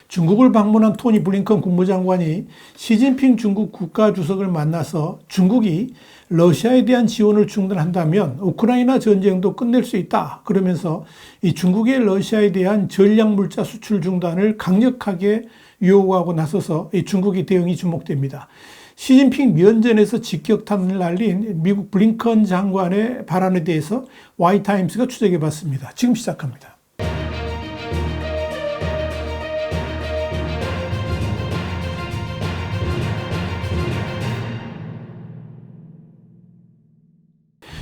중국을 방문한 토니 블링컨 국무장관이 시진핑 중국 국가주석을 만나서 중국이 러시아에 대한 지원을 중단한다면 우크라이나 전쟁도 끝낼 수 있다. 그러면서 이 중국의 러시아에 대한 전략물자 수출 중단을 강력하게 요구하고 나서서 이 중국의 대응이 주목됩니다. 시진핑 면전에서 직격탄을 날린 미국 블링컨 장관의 발언에 대해서 와이타임스가 추적해봤습니다. 지금 시작합니다.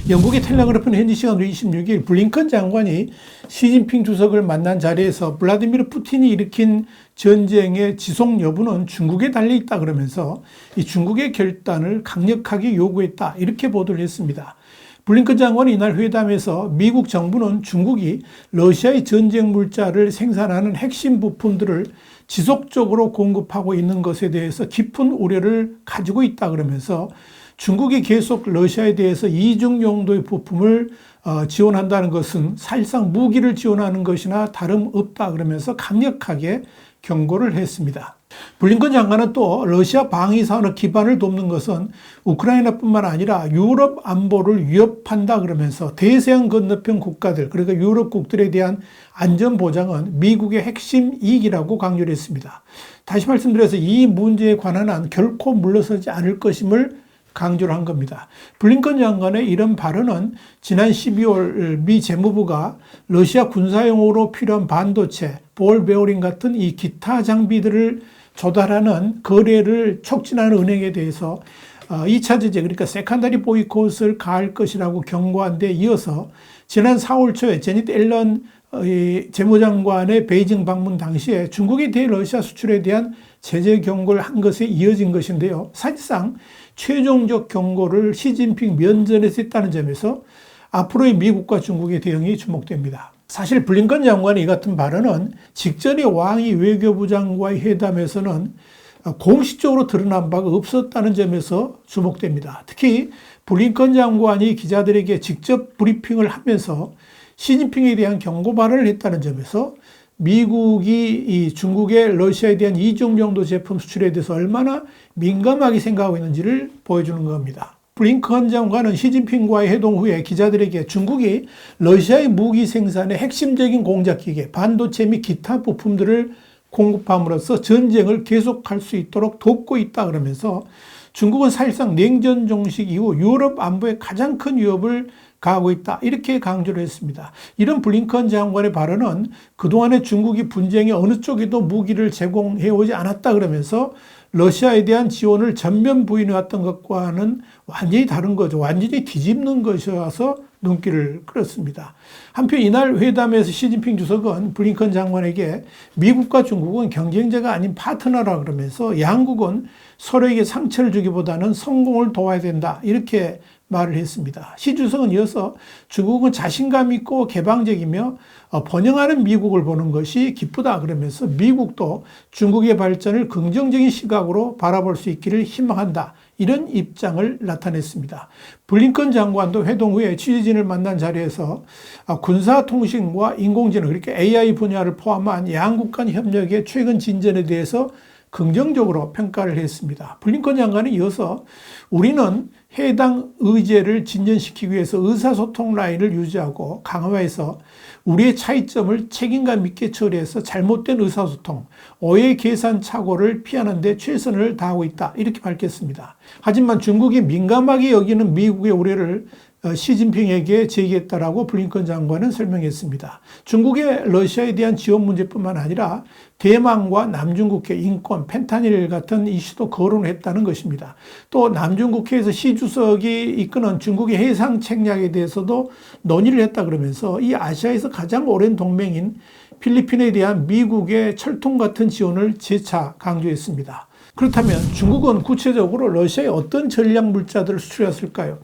영국의 텔레그래프는 현지 시간으로 26일 블링컨 장관이 시진핑 주석을 만난 자리에서 블라디미르 푸틴이 일으킨 전쟁의 지속 여부는 중국에 달려있다 그러면서 이 중국의 결단을 강력하게 요구했다 이렇게 보도를 했습니다. 블링컨 장관이 이날 회담에서 미국 정부는 중국이 러시아의 전쟁 물자를 생산하는 핵심 부품들을 지속적으로 공급하고 있는 것에 대해서 깊은 우려를 가지고 있다 그러면서 중국이 계속 러시아에 대해서 이중 용도의 부품을 지원한다는 것은 사실상 무기를 지원하는 것이나 다름없다 그러면서 강력하게 경고를 했습니다. 블링컨 장관은 또 러시아 방위산업 기반을 돕는 것은 우크라이나뿐만 아니라 유럽 안보를 위협한다 그러면서 대서양 건너편 국가들 그러니까 유럽국들에 대한 안전 보장은 미국의 핵심 이익이라고 강조를 했습니다. 다시 말씀드려서 이 문제에 관한 한 결코 물러서지 않을 것임을 강조를 한 겁니다. 블링컨 장관의 이런 발언은 지난 12월 미 재무부가 러시아 군사용으로 필요한 반도체, 볼 베어링 같은 이 기타 장비들을 조달하는 거래를 촉진하는 은행에 대해서 2차 제재 그러니까 세컨더리 보이콧을 가할 것이라고 경고한 데 이어서 지난 4월 초에 제닛 앨런 재무장관의 베이징 방문 당시에 중국에 대해 러시아 수출에 대한 제재 경고를 한 것에 이어진 것인데요. 사실상 최종적 경고를 시진핑 면전에서 했다는 점에서 앞으로의 미국과 중국의 대응이 주목됩니다. 사실 블링컨 장관의 이 같은 발언은 직전에 왕이 외교부 장과의 회담에서는 공식적으로 드러난 바가 없었다는 점에서 주목됩니다. 특히 블링컨 장관이 기자들에게 직접 브리핑을 하면서 시진핑에 대한 경고 발언을 했다는 점에서 미국이 이 중국의 러시아에 대한 이중 용도 제품 수출에 대해서 얼마나 민감하게 생각하고 있는지를 보여주는 겁니다. 블링컨 장관은 시진핑과의 회동 후에 기자들에게 중국이 러시아의 무기 생산의 핵심적인 공작기계, 반도체 및 기타 부품들을 공급함으로써 전쟁을 계속할 수 있도록 돕고 있다 그러면서 중국은 사실상 냉전 종식 이후 유럽 안보에 가장 큰 위협을 가하고 있다 이렇게 강조를 했습니다. 이런 블링컨 장관의 발언은 그동안에 중국이 분쟁에 어느 쪽에도 무기를 제공해오지 않았다 그러면서 러시아에 대한 지원을 전면 부인해왔던 것과는 완전히 다른 거죠. 완전히 뒤집는 것이어서 눈길을 끌었습니다. 한편 이날 회담에서 시진핑 주석은 블링컨 장관에게 미국과 중국은 경쟁자가 아닌 파트너라 그러면서 양국은 서로에게 상처를 주기보다는 성공을 도와야 된다 이렇게 말을 했습니다. 시 주석은 이어서 중국은 자신감 있고 개방적이며 번영하는 미국을 보는 것이 기쁘다 그러면서 미국도 중국의 발전을 긍정적인 시각으로 바라볼 수 있기를 희망한다. 이런 입장을 나타냈습니다. 블링컨 장관도 회동 후에 취재진을 만난 자리에서 군사통신과 인공지능 그러니까 AI 분야를 포함한 양국 간 협력의 최근 진전에 대해서 긍정적으로 평가를 했습니다. 블링컨 장관은 이어서 우리는 해당 의제를 진전시키기 위해서 의사소통 라인을 유지하고 강화해서 우리의 차이점을 책임감 있게 처리해서 잘못된 의사소통, 오해 계산 착오를 피하는 데 최선을 다하고 있다. 이렇게 밝혔습니다. 하지만 중국이 민감하게 여기는 미국의 우려를 시진핑에게 제기했다라고 블링컨 장관은 설명했습니다. 중국의 러시아에 대한 지원 문제뿐만 아니라 대만과 남중국해, 인권, 펜타닐 같은 이슈도 거론했다는 것입니다. 또 남중국해에서 시 주석이 이끄는 중국의 해상 책략에 대해서도 논의를 했다 그러면서 이 아시아에서 가장 오랜 동맹인 필리핀에 대한 미국의 철통 같은 지원을 재차 강조했습니다. 그렇다면 중국은 구체적으로 러시아에 어떤 전략 물자들을 수출했을까요?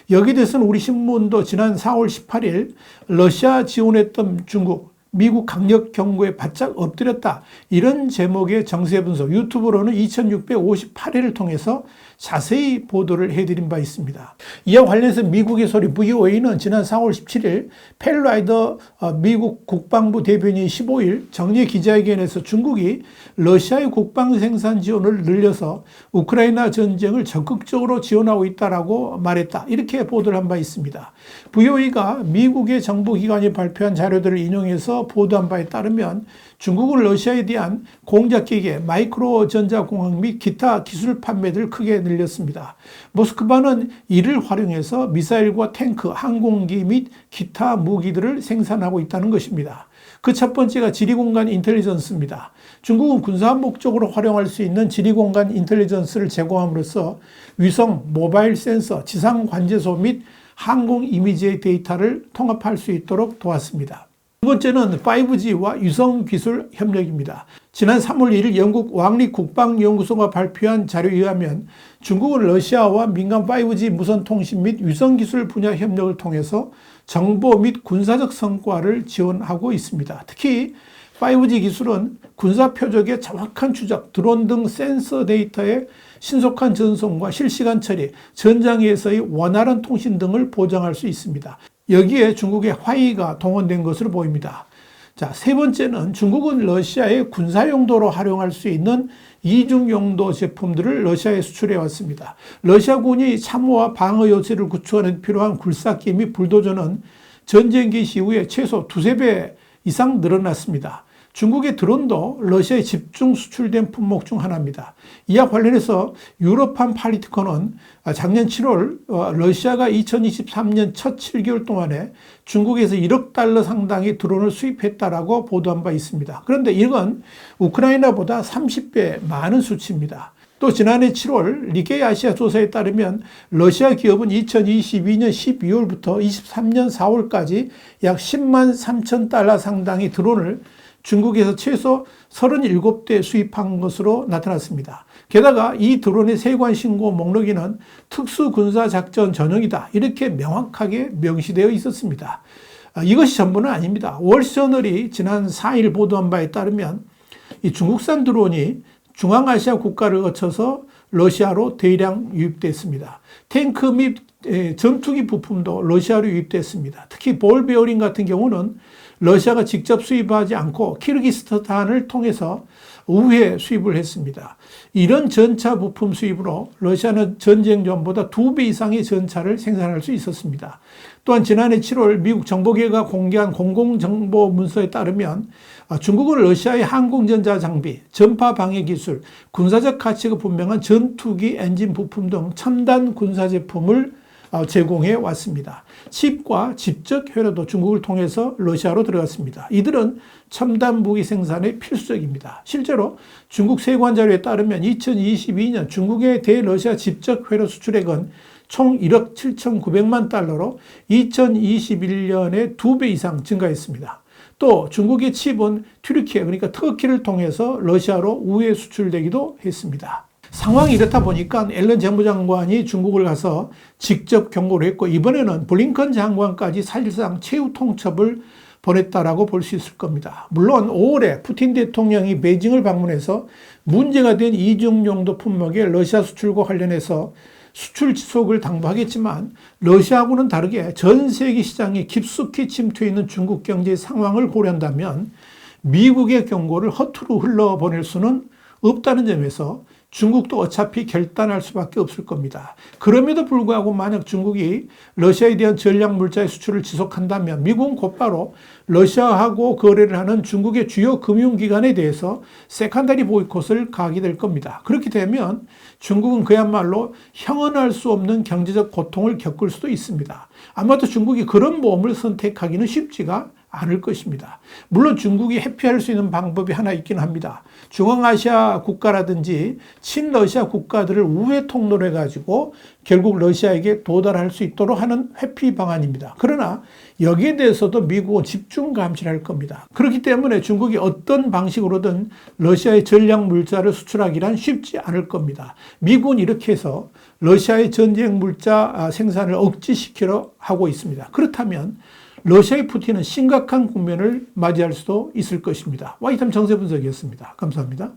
여기에 대해서는 우리 신문도 지난 4월 18일 러시아 지원했던 중국, 미국 강력 경고에 바짝 엎드렸다. 이런 제목의 정세 분석 유튜브로는 2658회를 통해서 자세히 보도를 해드린 바 있습니다. 이와 관련해서 미국의 소리 VOA는 지난 4월 17일 펠라이더 미국 국방부 대변인이 15일 정례 기자회견에서 중국이 러시아의 국방 생산 지원을 늘려서 우크라이나 전쟁을 적극적으로 지원하고 있다라고 말했다. 이렇게 보도를 한 바 있습니다. VOA가 미국의 정부기관이 발표한 자료들을 인용해서 보도한 바에 따르면 중국은 러시아에 대한 공작기계, 마이크로 전자공학 및 기타 기술 판매를 크게 늘렸습니다. 모스크바는 이를 활용해서 미사일과 탱크, 항공기 및 기타 무기들을 생산하고 있다는 것입니다. 그 첫 번째가 지리공간 인텔리전스입니다. 중국은 군사 목적으로 활용할 수 있는 지리공간 인텔리전스를 제공함으로써 위성, 모바일 센서, 지상 관제소 및 항공 이미지의 데이터를 통합할 수 있도록 도왔습니다. 두 번째는 5G와 유성 기술 협력입니다. 지난 3월 1일 영국 왕립 국방연구소가 발표한 자료에 의하면 중국은 러시아와 민간 5G 무선 통신 및 위성 기술 분야 협력을 통해서 정보 및 군사적 성과를 지원하고 있습니다. 특히 5G 기술은 군사 표적의 정확한 추적, 드론 등 센서 데이터의 신속한 전송과 실시간 처리, 전장에서의 원활한 통신 등을 보장할 수 있습니다. 여기에 중국의 화웨이가 동원된 것으로 보입니다. 자, 세 번째는 중국은 러시아의 군사 용도로 활용할 수 있는 이중 용도 제품들을 러시아에 수출해 왔습니다. 러시아군이 참호와 방어 요새를 구축하는 데 필요한 굴삭기 및 불도저는 전쟁 개시 이후에 최소 2~3배 이상 늘어났습니다. 중국의 드론도 러시아에 집중 수출된 품목 중 하나입니다. 이와 관련해서 유럽판 팔리티코는 작년 7월 러시아가 2023년 첫 7개월 동안에 중국에서 1억 달러 상당의 드론을 수입했다라고 보도한 바 있습니다. 그런데 이건 우크라이나보다 30배 많은 수치입니다. 또 지난해 7월 니케이 아시아 조사에 따르면 러시아 기업은 2022년 12월부터 23년 4월까지 약 10만 3천 달러 상당의 드론을 중국에서 최소 37대 수입한 것으로 나타났습니다. 게다가 이 드론의 세관 신고 목록에는 특수군사작전 전용이다. 이렇게 명확하게 명시되어 있었습니다. 이것이 전부는 아닙니다. 월스저널이 지난 4일 보도한 바에 따르면 이 중국산 드론이 중앙아시아 국가를 거쳐서 러시아로 대량 유입됐습니다. 탱크 및 전투기 부품도 러시아로 유입됐습니다. 특히 볼 베어링 같은 경우는 러시아가 직접 수입하지 않고 키르기스탄을 통해서 우회 수입을 했습니다. 이런 전차 부품 수입으로 러시아는 전쟁 전보다 2배 이상의 전차를 생산할 수 있었습니다. 또한 지난해 7월 미국 정보계가 공개한 공공정보 문서에 따르면 중국은 러시아의 항공전자 장비, 전파 방해 기술, 군사적 가치가 분명한 전투기 엔진 부품 등 첨단 군사 제품을 제공해 왔습니다. 칩과 집적 회로도 중국을 통해서 러시아로 들어갔습니다. 이들은 첨단 무기 생산에 필수적입니다. 실제로 중국 세관 자료에 따르면 2022년 중국의 대러시아 집적 회로 수출액은 총 1억 7,900만 달러로 2021년에 2배 이상 증가했습니다. 또 중국의 칩은 튀르키예, 그러니까 터키를 통해서 러시아로 우회 수출되기도 했습니다. 상황이 이렇다 보니까 앨런 재무장관이 중국을 가서 직접 경고를 했고, 이번에는 블링컨 장관까지 사실상 최후 통첩을 보냈다라고 볼 수 있을 겁니다. 물론 5월에 푸틴 대통령이 베이징을 방문해서 문제가 된 이중용도 품목의 러시아 수출과 관련해서 수출 지속을 당부하겠지만, 러시아하고는 다르게 전 세계 시장에 깊숙이 침투해 있는 중국 경제 상황을 고려한다면 미국의 경고를 허투루 흘러보낼 수는 없다는 점에서 중국도 어차피 결단할 수밖에 없을 겁니다. 그럼에도 불구하고 만약 중국이 러시아에 대한 전략 물자의 수출을 지속한다면 미국은 곧바로 러시아하고 거래를 하는 중국의 주요 금융기관에 대해서 세컨더리 보이콧을 가하게 될 겁니다. 그렇게 되면 중국은 그야말로 형언할 수 없는 경제적 고통을 겪을 수도 있습니다. 아마도 중국이 그런 모험을 선택하기는 쉽지가 않을 것입니다. 물론 중국이 회피할 수 있는 방법이 하나 있긴 합니다. 중앙아시아 국가라든지 친러시아 국가들을 우회 통로로 해가지고 결국 러시아에게 도달할 수 있도록 하는 회피 방안입니다. 그러나 여기에 대해서도 미국은 집중 감시를 할 겁니다. 그렇기 때문에 중국이 어떤 방식으로든 러시아의 전략 물자를 수출하기란 쉽지 않을 겁니다. 미국은 이렇게 해서 러시아의 전쟁 물자 생산을 억제시키려 하고 있습니다. 그렇다면 러시아의 푸틴은 심각한 국면을 맞이할 수도 있을 것입니다. 와이탐 정세 분석이었습니다. 감사합니다.